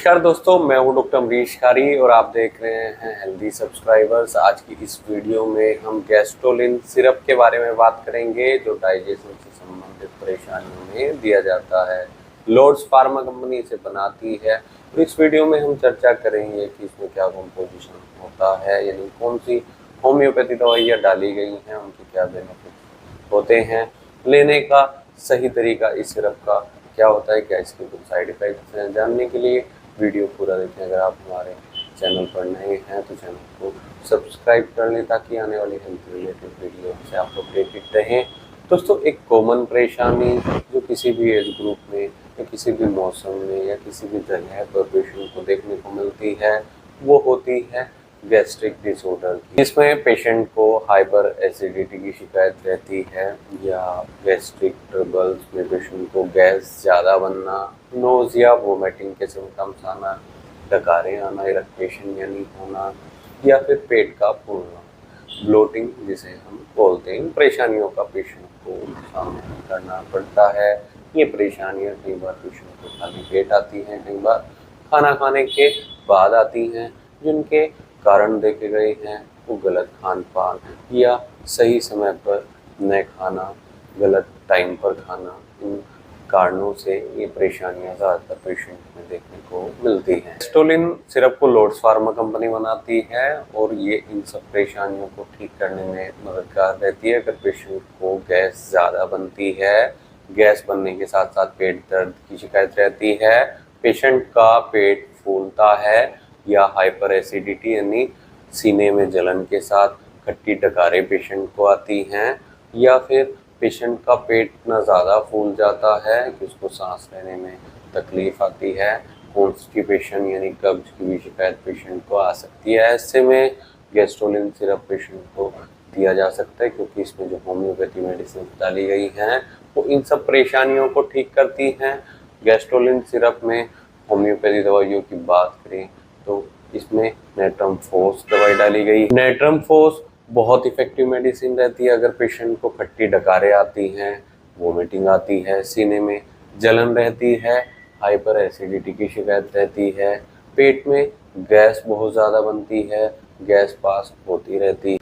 नमस्कार दोस्तों, मैं हूं डॉक्टर अमरीश खारी और आप देख रहे हैं हेल्दी सब्सक्राइबर्स। आज की इस वीडियो में हम गैस्ट्रोलिन सिरप के बारे में बात करेंगे जो डाइजेशन से संबंधित परेशानियों में दिया जाता है। लॉर्ड्स फार्मा कंपनी इसे बनाती है। तो इस वीडियो में हम चर्चा करेंगे कि इसमें क्या कंपोजिशन होता है, यानी कौन सी होम्योपैथी दवाइयाँ डाली गई हैं, उनके क्या बेनिफिट होते हैं, लेने का सही तरीका इस सिरप का क्या होता है, क्या इसके कुछ साइड इफेक्ट्स हैं। जानने के लिए वीडियो पूरा देखें। अगर आप हमारे चैनल पर नए हैं तो चैनल को सब्सक्राइब कर लें ताकि आने वाली हेल्थ रिलेटेड वीडियो से आप अपडेटेड रहें। दोस्तों, एक कॉमन परेशानी जो किसी भी एज ग्रुप में या किसी भी मौसम में या किसी भी जगह पर पेशेंट को देखने को मिलती है वो होती है गैस्ट्रिक डिसऑर्डर की। इसमें पेशेंट को हाइपर एसिडिटी की शिकायत रहती है या गैस्ट्रिक ट्रबल्स में पेशेंट को गैस ज़्यादा बनना, नोज़िया, वोमिटिंग के सिम्टम्स आना, डकारें आना, इरिटेशन यानी होना या फिर पेट का फूलना, ब्लोटिंग जिसे हम बोलते हैं। इन परेशानियों का पेशेंट को सामना करना पड़ता है। ये परेशानियाँ कई बार पेशेंट को खाली पेट आती हैं, कई बार खाना खाने के बाद आती हैं। जिनके कारण देखे गए हैं वो गलत खान पान या सही समय पर न खाना, गलत टाइम पर खाना, इन कारणों से ये परेशानियां ज़्यादातर पेशेंट में देखने को मिलती हैं। गैस्ट्रोलिन सिरप को लॉर्ड्स फार्मा कंपनी बनाती है और ये इन सब परेशानियों को ठीक करने में मददगार रहती है। अगर पेशेंट को गैस ज़्यादा बनती है, गैस बनने के साथ साथ पेट दर्द की शिकायत रहती है, पेशेंट का पेट फूलता है या हाइपर एसिडिटी यानी सीने में जलन के साथ खट्टी डकारें पेशेंट को आती हैं, या फिर पेशेंट का पेट इतना ज़्यादा फूल जाता है कि उसको सांस लेने में तकलीफ आती है, कॉन्स्टिपेशन यानी कब्ज की भी शिकायत पेशेंट को आ सकती है। ऐसे में गैस्ट्रोलिन सिरप पेशेंट को दिया जा सकता है क्योंकि इसमें जो होम्योपैथी मेडिसिन डाली गई हैं वो इन सब परेशानियों को ठीक करती हैं। गैस्ट्रोलिन सिरप में होम्योपैथी दवाइयों की बात करें तो इसमें नेट्रम फोस दवाई डाली गई। नेट्रम फोस बहुत इफेक्टिव मेडिसिन रहती है अगर पेशेंट को खट्टी डकारें आती हैं, वोमिटिंग आती है, सीने में जलन रहती है, हाइपर एसिडिटी की शिकायत रहती है, पेट में गैस बहुत ज़्यादा बनती है, गैस पास होती रहती है।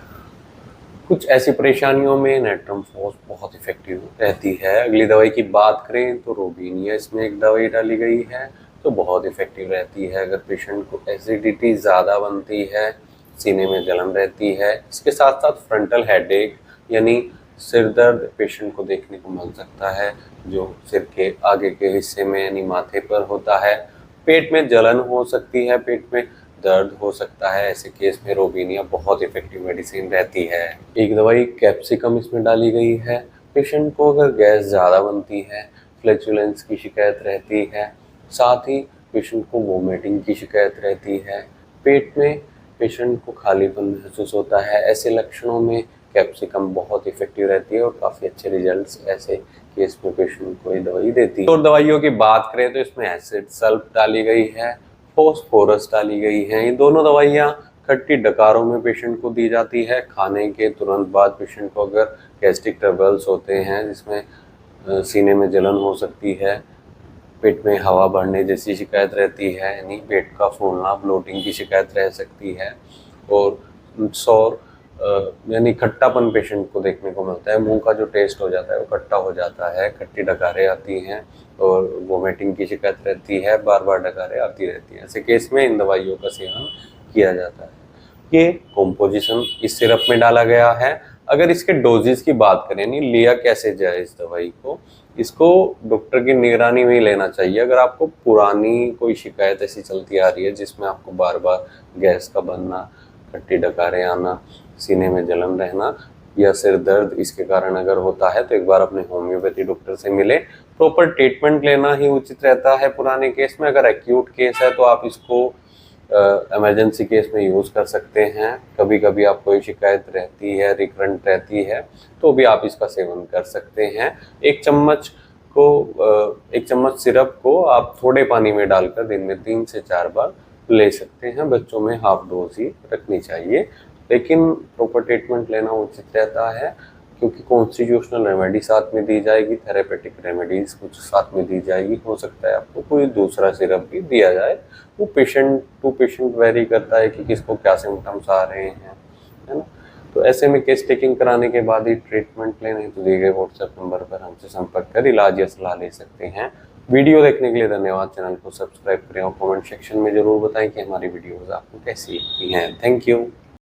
कुछ ऐसी परेशानियों में नेट्रम फोस बहुत इफेक्टिव रहती है। अगली दवाई की बात करें तो रोबिनिया, इसमें एक दवाई डाली गई है तो बहुत इफेक्टिव रहती है अगर पेशेंट को एसिडिटी ज़्यादा बनती है, सीने में जलन रहती है। इसके साथ साथ फ्रंटल हेडेक यानी सिर दर्द पेशेंट को देखने को मिल सकता है जो सिर के आगे के हिस्से में यानी माथे पर होता है। पेट में जलन हो सकती है, पेट में दर्द हो सकता है। ऐसे केस में रोबिनिया बहुत इफेक्टिव मेडिसिन रहती है। एक दवाई कैप्सिकम इसमें डाली गई है। पेशेंट को अगर गैस ज़्यादा बनती है, फ्लैचुलेंस की शिकायत रहती है, साथ ही पेशेंट को वोमिटिंग की शिकायत रहती है, पेट में पेशेंट को खालीपन महसूस होता है, ऐसे लक्षणों में कैप्सिकम बहुत इफेक्टिव रहती है और काफ़ी अच्छे रिजल्ट्स ऐसे केस में पेशेंट को ये दवाई देती है। और दवाइयों की बात करें तो इसमें एसिड सल्फ डाली गई है, फॉस्फोरस डाली गई है। ये दोनों दवाइयाँ खट्टी डकारों में पेशेंट को दी जाती है। खाने के तुरंत बाद पेशेंट को अगर गैस्ट्रिक ट्रबल्स होते हैं जिसमें सीने में जलन हो सकती है, पेट में हवा भरने जैसी शिकायत रहती है यानी पेट का फूलना, ब्लोटिंग की शिकायत रह सकती है और सौर यानी खट्टापन पेशेंट को देखने को मिलता है। मुंह का जो टेस्ट हो जाता है वो खट्टा हो जाता है, खट्टी डकारें आती हैं और वोमिटिंग की शिकायत रहती है, बार बार डकारें आती रहती हैं। ऐसे केस में इन दवाइयों का सेवन किया जाता है। ये कॉम्पोजिशन इस सिरप में डाला गया है। अगर इसके डोजेस की बात करें, नहीं लिया कैसे जाए इस दवाई को, इसको डॉक्टर की निगरानी में ही लेना चाहिए। अगर आपको पुरानी कोई शिकायत ऐसी चलती आ रही है जिसमें आपको बार बार गैस का बनना, खट्टी डकारें आना, सीने में जलन रहना या सिर दर्द इसके कारण अगर होता है तो एक बार अपने होम्योपैथी डॉक्टर से मिले। प्रॉपर ट्रीटमेंट लेना ही उचित रहता है पुराने केस में। अगर एक्यूट केस है तो आप इसको इमरजेंसी केस में यूज़ कर सकते हैं। कभी कभी आपको ये शिकायत रहती है, रिकरेंट रहती है, तो भी आप इसका सेवन कर सकते हैं। एक चम्मच सिरप को आप थोड़े पानी में डालकर दिन में 3 से 4 बार ले सकते हैं। बच्चों में हाफ डोज ही रखनी चाहिए, लेकिन प्रॉपर ट्रीटमेंट लेना उचित रहता है। क्योंकि कॉन्स्टिट्यूशनल रेमेडी साथ में दी जाएगी, थेरेपेटिक रेमेडीज कुछ साथ में दी जाएगी, हो सकता है आपको कोई दूसरा सिरप भी दिया जाए। वो पेशेंट टू पेशेंट वेरी करता है कि किसको क्या सिम्टम्स आ रहे हैं, है ना। तो ऐसे में केस टेकिंग कराने के बाद ही ट्रीटमेंट लेना है तो दिए गए व्हाट्सएप नंबर पर हमसे संपर्क कर इलाज या सलाह ले सकते हैं। वीडियो देखने के लिए धन्यवाद। चैनल को सब्सक्राइब करें और कमेंट सेक्शन में जरूर बताएं कि हमारी वीडियोस आपको कैसी लगती हैं। Thank you.